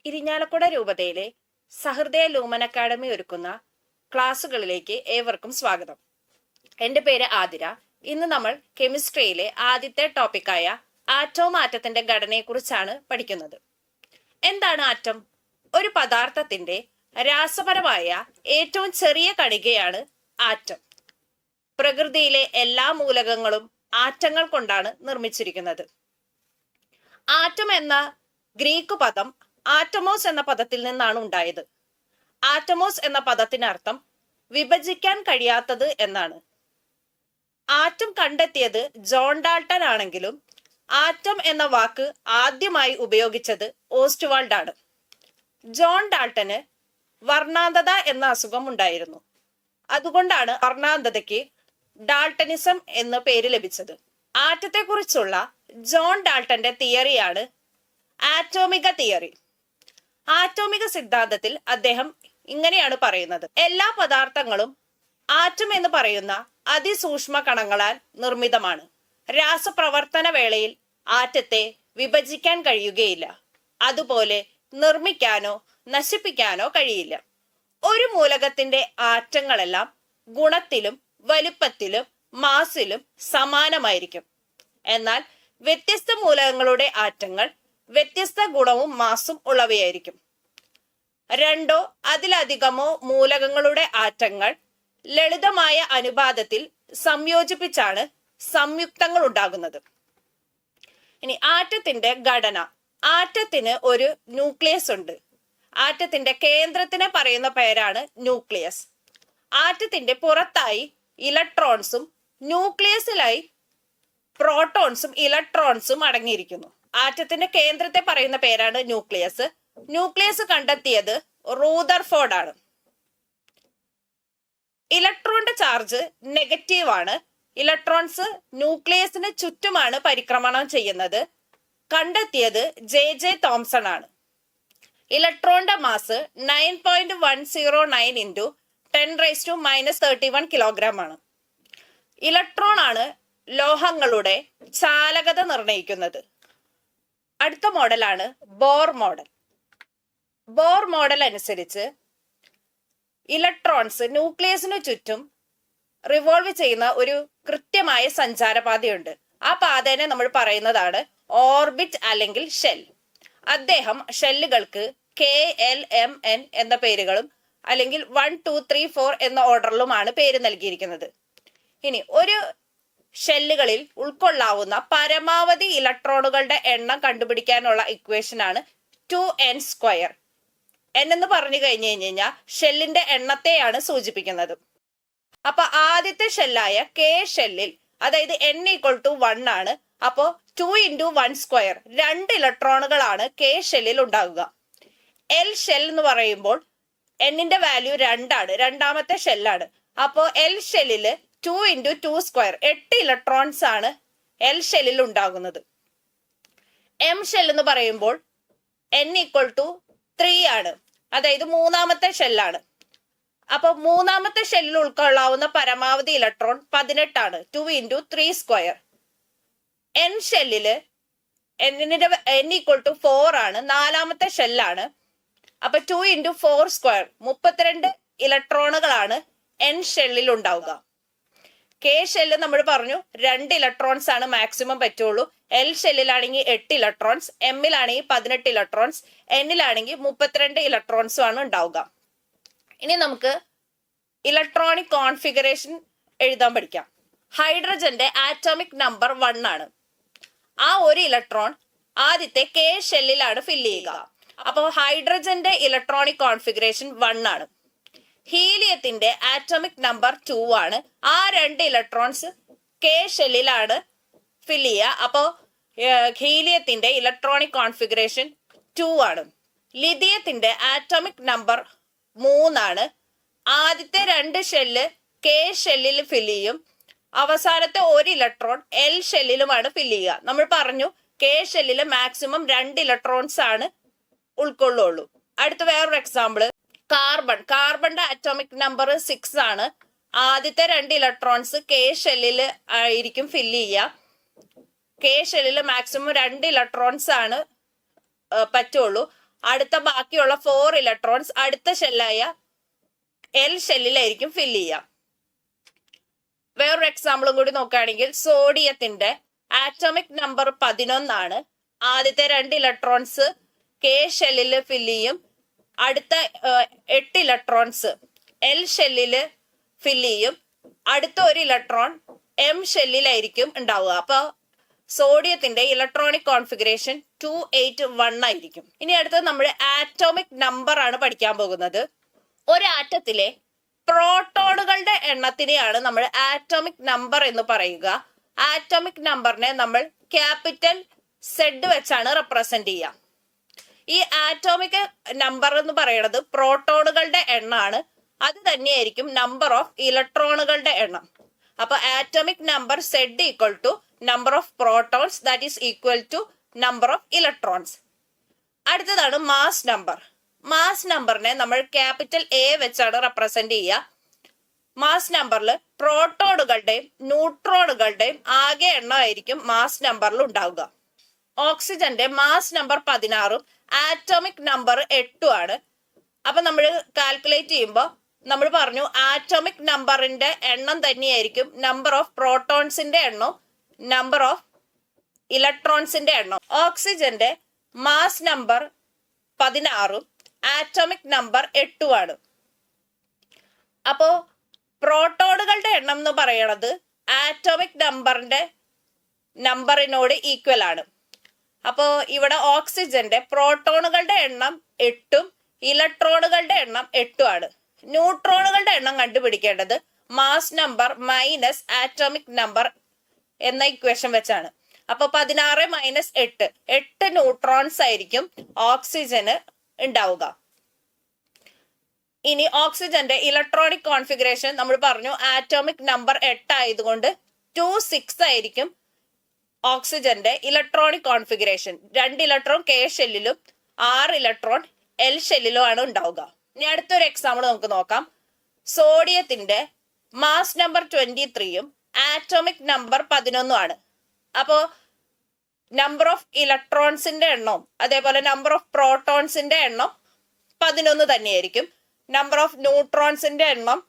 ഇരിഞ്ഞാലക്കുട രൂപതയിലെ സഹൃദയ lumen academy ഒരുക്കുന്ന ക്ലാസ്സുകളിലേക്ക് ഏവർക്കും സ്വാഗതം. എൻ്റെ പേര് ആതിര. ഇന്ന് നമ്മൾ കെമിസ്ട്രിയിലെ ആദ്യത്തെ ടോപ്പിക്കായ ആറ്റവും ആറ്റത്തിന്റെ ഘടനയെക്കുറിച്ചാണ് പഠിക്കുന്നത്. എന്താണ് ആറ്റം? ഒരു പദാർത്ഥത്തിന്റെ രാസപരമായ ഏറ്റവും ചെറിയ കണികയാണ് ആറ്റം. പ്രകൃതിയിലെ എല്ലാ മൂലകങ്ങളും ആറ്റങ്ങൾ കൊണ്ടാണ് നിർമ്മിച്ചിരിക്കുന്നത്. ആറ്റം എന്ന ഗ്രീക്ക് പദം ആറ്റമോസ് എന്ന പദത്തിൽ നിന്നാണ് ഉണ്ടായത്. ആറ്റമോസ് എന്ന പദത്തിനർത്ഥം വിഭജിക്കാൻ കഴിയാത്തത് എന്നാണ്. ആറ്റം കണ്ടെത്തിയത് ജോൺ ഡാൾട്ടൺ ആണെങ്കിലും ആറ്റം എന്ന വാക്ക് ആദ്യമായി ഉപയോഗിച്ചത് ഓസ്റ്റ്വാൾഡ് ആണ്. ജോൺ ഡാൾട്ടന് വർണ്ണാന്തത എന്ന അസുഖം ഉണ്ടായിരുന്നു. അതുകൊണ്ടാണ് വർണ്ണാന്തതയ്ക്ക് ഡാൾട്ടനിസം എന്ന പേര് ലഭിച്ചത്. ആറ്റത്തെക്കുറിച്ചുള്ള ജോൺ ഡാൾട്ടന്റെ തിയറിയാണ് ആറ്റോമിക തിയറി. ആറ്റോമിക സിദ്ധാന്തത്തിൽ അദ്ദേഹം ഇങ്ങനെയാണ് പറയുന്നത്: എല്ലാ പദാർത്ഥങ്ങളും ആറ്റം എന്ന് പറയുന്ന അതിസൂക്ഷ്മ കണങ്ങളാൽ നിർമ്മിതമാണ്. രാസപ്രവർത്തന വേളയിൽ ആറ്റത്തെ വിഭജിക്കാൻ കഴിയുകയില്ല. അതുപോലെ നിർമ്മിക്കാനോ നശിപ്പിക്കാനോ കഴിയില്ല. ഒരു മൂലകത്തിന്റെ ആറ്റങ്ങളെല്ലാം ഗുണത്തിലും വലുപ്പത്തിലും മാസിലും സമാനമായിരിക്കും. എന്നാൽ വ്യത്യസ്ത മൂലകങ്ങളുടെ ആറ്റങ്ങൾ വ്യത്യസ്ത ഗുണവും മാസും ഉള്ളവയായിരിക്കും. രണ്ടോ അതിലധികമോ മൂലകങ്ങളുടെ ആറ്റങ്ങൾ ലളിതമായ അനുപാതത്തിൽ സംയോജിപ്പിച്ചാണ് സംയുക്തങ്ങൾ ഉണ്ടാകുന്നത്. ഇനി ആറ്റത്തിന്റെ ഘടന. ആറ്റത്തിന് ഒരു ന്യൂക്ലിയസ് ഉണ്ട്. ആറ്റത്തിന്റെ കേന്ദ്രത്തിനെ പറയുന്ന പേരാണ് ന്യൂക്ലിയസ്. ആറ്റത്തിന്റെ പുറത്തായി ഇലക്ട്രോൺസും ന്യൂക്ലിയസിലായി പ്രോട്ടോൺസും ഇലക്ട്രോൺസും അടങ്ങിയിരിക്കുന്നു. ആറ്റത്തിന്റെ കേന്ദ്രത്തെ പറയുന്ന പേരാണ് ന്യൂക്ലിയസ്. ന്യൂക്ലിയസ് കണ്ടെത്തിയത് റൂദർഫോർഡ് ആണ്. ഇലക്ട്രോണിന്റെ ചാർജ് നെഗറ്റീവ് ആണ്. ഇലക്ട്രോൺസ് ന്യൂക്ലിയസിന് ചുറ്റുമാണ് പരിക്രമണം ചെയ്യുന്നത്. കണ്ടെത്തിയത് ജെ തോംസൺ ആണ്. ഇലക്ട്രോണിന്റെ മാസ് 9.109 ഇൻറ്റു 10⁻⁻31 കിലോഗ്രാം ആണ്. ഇലക്ട്രോൺ ആണ് ലോഹങ്ങളുടെ ചാലകത നിർണയിക്കുന്നത്. അടുത്ത മോഡലാണ് ബോർ മോഡൽ. ബോർ മോഡൽ അനുസരിച്ച് ഇലക്ട്രോൺസ് ന്യൂക്ലിയസിനു ചുറ്റും റിവോൾവ് ചെയ്യുന്ന ഒരു കൃത്യമായ സഞ്ചാരപാതയുണ്ട്. ആ പാതേനെ നമ്മൾ പറയുന്നതാണ് ഓർബിറ്റ് അല്ലെങ്കിൽ ഷെൽ. അദ്ദേഹം ഷെല്ലുകൾക്ക് KLMN എന്ന പേരുകളും അല്ലെങ്കിൽ 1 2 3 4 എന്ന ഓർഡറിലുമാണ് പേര് നൽകിയിരിക്കുന്നത്. ഇനി ഒരു ഷെല്ലുകളിൽ ഉൾക്കൊള്ളാവുന്ന പരമാവധി ഇലക്ട്രോണുകളുടെ എണ്ണം കണ്ടുപിടിക്കാനുള്ള ഇക്വേഷൻ ആണ് 2n². n എന്ന് പറഞ്ഞു കഴിഞ്ഞാൽ ഷെല്ലിന്റെ എണ്ണത്തെയാണ് സൂചിപ്പിക്കുന്നത്. അപ്പൊ ആദ്യത്തെ ഷെല്ലായ K ഷെല്ലിൽ, അതായത് n=1 ആണ്. അപ്പോ 2 × 1² 2 ഇലക്ട്രോണുകളാണ് K ഷെല്ലിൽ ഉണ്ടാകുക. L ഷെൽ എന്ന് പറയുമ്പോൾ n-ന്റെ വാല്യൂ 2 ആണ്, രണ്ടാമത്തെ ഷെല്ലാണ്. അപ്പോ L ഷെല്ലില് 2 × 2² 8 ഇലക്ട്രോൺസ് ആണ് L ഷെല്ലിൽ ഉണ്ടാകുന്നത്. M ഷെൽ എന്ന് പറയുമ്പോൾ n=3 ആണ്, അതായത് മൂന്നാമത്തെ ഷെല്ലാണ്. അപ്പൊ മൂന്നാമത്തെ ഷെല്ലിൽ ഉൾക്കൊള്ളാവുന്ന പരമാവധി ഇലക്ട്രോൺ 18 ആണ്, 2 × 3². N ഷെല്ലില് n=4 ആണ്, നാലാമത്തെ ഷെല്ലാണ്. അപ്പൊ 2 × 4² 32 ഇലക്ട്രോണുകളാണ് N ഷെല്ലിൽ ഉണ്ടാവുക. K ഷെല്ല് നമ്മൾ പറഞ്ഞു 2 ഇലക്ട്രോൺസ് ആണ് മാക്സിമം പറ്റുള്ളൂ. L ഷെല്ലിലാണെങ്കിൽ 8 ഇലക്ട്രോൺസ്, M-ലാണെങ്കിൽ 18 ഇലക്ട്രോൺസ്, N-ലാണെങ്കിൽ 32 ഇലക്ട്രോൺസും ആണ് ഉണ്ടാവുക. ഇനി നമുക്ക് ഇലക്ട്രോണിക് കോൺഫിഗറേഷൻ എഴുതാൻ പഠിക്കാം. ഹൈഡ്രജന്റെ ആറ്റോമിക് നമ്പർ 1 ആണ്. ആ ഒരു ഇലക്ട്രോൺ ആദ്യത്തെ K ഷെല്ലിലാണ് ഫില്ല് ചെയ്യുക. അപ്പോൾ ഹൈഡ്രജന്റെ ഇലക്ട്രോണിക് കോൺഫിഗറേഷൻ 1 ആണ്. ഹീലിയത്തിന്റെ ആറ്റോമിക് നമ്പർ 2 ആണ്. ആ 2 ഇലക്ട്രോൺസ് K ഷെല്ലിലാണ് ഫില്ല് ചെയ്യുക. അപ്പോൾ ഹീലിയത്തിന്റെ ഇലക്ട്രോണിക് കോൺഫിഗറേഷൻ 2 ആണ്. ലിഥിയത്തിന്റെ ആറ്റോമിക് നമ്പർ 3 ആണ്. ആദ്യത്തെ 2 ഷെല്ല് K ഷെല്ലിൽ ഫില്ല് ചെയ്യും. അവസാനത്തെ ഒരു ഇലക്ട്രോൺ L ഷെല്ലിലുമാണ് ഫില്ല് ചെയ്യുക. നമ്മൾ പറഞ്ഞു K ഷെല്ലിൽ മാക്സിമം 2 ഇലക്ട്രോൺസ് ആണ് ഉൾക്കൊള്ളുള്ളൂ. അടുത്ത വേറൊരു എക്സാമ്പിൾ കാർബണിന്റെ ആറ്റോമിക് നമ്പർ 6 ആണ്. ആദ്യത്തെ 2 ഇലക്ട്രോൺസ് K ഷെല്ലിൽ ആയിരിക്കും ഫില്ല് ചെയ്യുക. K ഷെല്ലിൽ മാക്സിമം 2 ഇലക്ട്രോൺസ് ആണ് പറ്റുള്ളൂ. അടുത്ത ബാക്കിയുള്ള 4 ഇലക്ട്രോൺസ് അടുത്ത ഷെല്ലായ എൽ ഷെല്ലിലായിരിക്കും ഫില്ല് ചെയ്യുക. വേറൊരു എക്സാമ്പിളും കൂടി നോക്കുകയാണെങ്കിൽ സോഡിയത്തിന്റെ ആറ്റോമിക് നമ്പർ 11 ആണ്. ആദ്യത്തെ 2 ഇലക്ട്രോൺസ് കെ ഷെല്ലിൽ ഫില്ല് ചെയ്യും. അടുത്ത 8 ഇലക്ട്രോൺസ് എൽ ഷെല്ലില് ഫില്ല് ചെയ്യും. അടുത്ത 1 ഇലക്ട്രോൺ എം ഷെല്ലിലായിരിക്കും ഉണ്ടാവുക. അപ്പൊ സോഡിയത്തിന്റെ ഇലക്ട്രോണിക് കോൺഫിഗറേഷൻ 281 ആയിരിക്കും. ഇനി അടുത്തത് നമ്മൾ ആറ്റോമിക് നമ്പർ ആണ് പഠിക്കാൻ പോകുന്നത്. ഒരു ആറ്റത്തിലെ പ്രോട്ടോണുകളുടെ എണ്ണത്തിനെയാണ് നമ്മൾ ആറ്റോമിക് നമ്പർ എന്ന് പറയുക. ആറ്റോമിക് നമ്പറിനെ നമ്മൾ ക്യാപിറ്റൽ സെഡ് വെച്ചാണ് റെപ്രസെന്റ് ചെയ്യുക. ഈ ആറ്റോമിക് നമ്പർ എന്ന് പറയുന്നത് പ്രോട്ടോണുകളുടെ എണ്ണമാണ്. അത് തന്നെയായിരിക്കും നമ്പർ ഓഫ് ഇലക്ട്രോണുകളുടെ എണ്ണം. അപ്പൊ atomic number Z equal to number of protons that is equal to number of electrons. അടുത്തതാണ് മാസ് നമ്പർ. മാസ് നമ്പറിനെ നമ്മൾ ക്യാപിറ്റൽ എ വെച്ചാണ് റെപ്രസെന്റ് ചെയ്യുക. മാസ് നമ്പറിൽ പ്രോട്ടോണുകളുടെയും ന്യൂട്രോണുകളുടെയും ആകെ എണ്ണമായിരിക്കും മാസ് നമ്പറിൽ ഉണ്ടാവുക. ഓക്സിജന്റെ മാസ് നമ്പർ 16ഉം ആറ്റോമിക് നമ്പർ 8ഉം ആണ്. അപ്പൊ നമ്മൾ കാൽക്കുലേറ്റ് ചെയ്യുമ്പോൾ നമ്മൾ പറഞ്ഞു ആറ്റോമിക് നമ്പറിന്റെ എണ്ണം തന്നെയായിരിക്കും നമ്പർ ഓഫ് പ്രോട്ടോൺസിന്റെ എണ്ണം, നമ്പർ ഓഫ് ഇലക്ട്രോൺസിന്റെ എണ്ണം. ഓക്സിജന്റെ മാസ് നമ്പർ 16ഉം ആറ്റോമിക് നമ്പർ 8ഉം ആണ്. അപ്പോ പ്രോട്ടോണുകളുടെ എണ്ണം എന്ന് പറയണത് ആറ്റോമിക് നമ്പറിനോട് ഈക്വൽ ആണ്. അപ്പോ ഇവിടെ ഓക്സിജന്റെ പ്രോട്ടോണുകളുടെ എണ്ണം 8ഉം ഇലക്ട്രോണുകളുടെ എണ്ണം 8ഉം ആണ്. ന്യൂട്രോണുകളുടെ എണ്ണം കണ്ടുപിടിക്കേണ്ടത് mass number minus atomic number എന്ന ഇക്വേഷൻ വെച്ചാണ്. അപ്പൊ 16 മൈനസ് 8 ന്യൂട്രോൺസ് ആയിരിക്കും ഓക്സിജന് ഉണ്ടാവുക. ഇനി ഓക്സിജന്റെ ഇലക്ട്രോണിക് കോൺഫിഗറേഷൻ നമ്മൾ പറഞ്ഞു ആറ്റോമിക് നമ്പർ 8 ആയതുകൊണ്ട് 26 ആയിരിക്കും ഓക്സിജന്റെ ഇലക്ട്രോണിക് കോൺഫിഗറേഷൻ. 2 ഇലക്ട്രോൺ കെ ഷെല്ലിലും 6 ഇലക്ട്രോൺ എൽ ഷെല്ലിലും ആണ് ഉണ്ടാവുക. ഇനി അടുത്തൊരു എക്സാമ്പിൾ നമുക്ക് നോക്കാം. സോഡിയത്തിന്റെ മാസ് നമ്പർ 23ഉം ആറ്റോമിക് നമ്പർ 11ഉം ആണ്. അപ്പോ നമ്പർ ഓഫ് ഇലക്ട്രോൺസിന്റെ എണ്ണം അതേപോലെ നമ്പർ ഓഫ് പ്രോട്ടോൺസിന്റെ എണ്ണം 11 തന്നെയായിരിക്കും. നമ്പർ ഓഫ് ന്യൂട്രോൺസിന്റെ എണ്ണം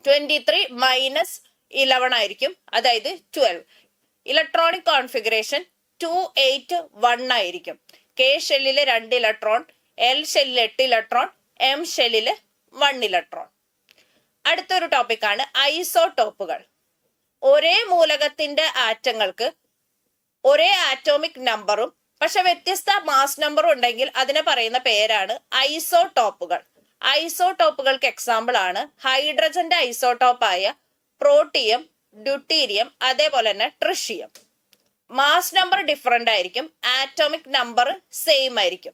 23 മൈനസ് 11 ആയിരിക്കും, അതായത് 12. ഇലക്ട്രോണിക് കോൺഫിഗറേഷൻ 281 ആയിരിക്കും. കെ ഷെല്ലില് 2 ഇലക്ട്രോൺ, എൽ ഷെല്ലില് 8 ഇലക്ട്രോൺ, എം ഷെല്ലില് 1 ഇലക്ട്രോൺ. അടുത്തൊരു ടോപ്പിക്കാണ് ഐസോടോപ്പുകൾ. ഒരേ മൂലകത്തിന്റെ ആറ്റങ്ങൾക്ക് ഒരേ ആറ്റോമിക് നമ്പറും പക്ഷെ വ്യത്യസ്ത മാസ് നമ്പറും ഉണ്ടെങ്കിൽ അതിനെ പറയുന്ന പേരാണ് ഐസോടോപ്പുകൾ. ഐസോടോപ്പുകൾക്ക് എക്സാമ്പിൾ ആണ് ഹൈഡ്രജന്റെ ഐസോടോപ്പായ പ്രോട്ടിയം, ഡ്യൂട്ടീരിയം, അതേപോലെ തന്നെ ട്രിഷിയം. മാസ് നമ്പർ ഡിഫറെന്റ് ആയിരിക്കും, ആറ്റോമിക് നമ്പർ സെയിം ആയിരിക്കും.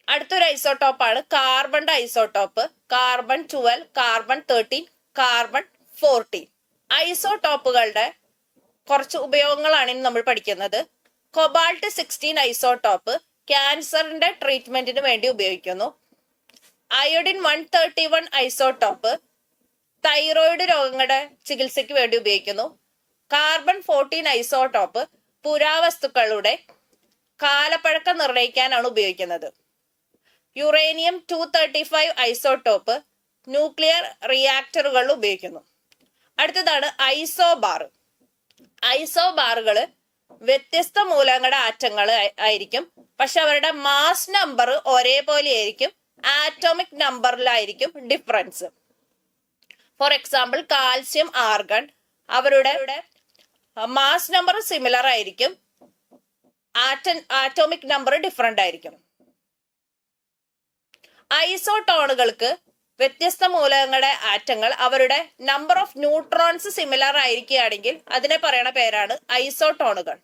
അടുത്തൊരു ഐസോടോപ്പാണ് കാർബണിന്റെ ഐസോടോപ്പ്. Carbon 12, carbon 13, carbon 14. ഐസോടോപ്പുകളുടെ കുറച്ച് ഉപയോഗങ്ങളാണ് ഇന്ന് നമ്മൾ പഠിക്കുന്നത്. കൊബാൾട്ട് 16 ഐസോടോപ്പ് ക്യാൻസറിന്റെ ട്രീറ്റ്മെന്റിന് വേണ്ടി ഉപയോഗിക്കുന്നു. അയോഡിൻ 131 ഐസോടോപ്പ് തൈറോയിഡ് രോഗങ്ങളുടെ ചികിത്സയ്ക്ക് വേണ്ടി ഉപയോഗിക്കുന്നു. കാർബൺ 14 ഐസോടോപ്പ് പുരാവസ്തുക്കളുടെ കാലപ്പഴക്കം നിർണ്ണയിക്കാനാണ് ഉപയോഗിക്കുന്നത്. യുറേനിയം 235 ഐസോടോപ്പ് ന്യൂക്ലിയർ റിയാക്ടറുകളിൽ ഉപയോഗിക്കുന്നു. അടുത്തതാണ് ഐസോബാർ. ഐസോബാറുകള് വ്യത്യസ്ത മൂലകങ്ങളുടെ ആറ്റങ്ങൾ ആയിരിക്കും, പക്ഷെ അവരുടെ മാസ് നമ്പർ ഒരേപോലെ ആയിരിക്കും, ആറ്റോമിക് നമ്പറിലായിരിക്കും difference. For example calcium, argon, അവരുടെ മാസ് നമ്പർ സിമിലർ ആയിരിക്കും, ആറ്റോമിക് നമ്പർ ഡിഫറെന്റ് ആയിരിക്കും. ഐസോടോണുകൾക്ക് വ്യത്യസ്ത മൂലകങ്ങളുടെ ആറ്റങ്ങൾ അവരുടെ നമ്പർ ഓഫ് ന്യൂട്രോൺസ് സിമിലർ ആയിരിക്കുകയാണെങ്കിൽ അതിനെ പറയുന്ന പേരാണ് ഐസോടോണുകൾ.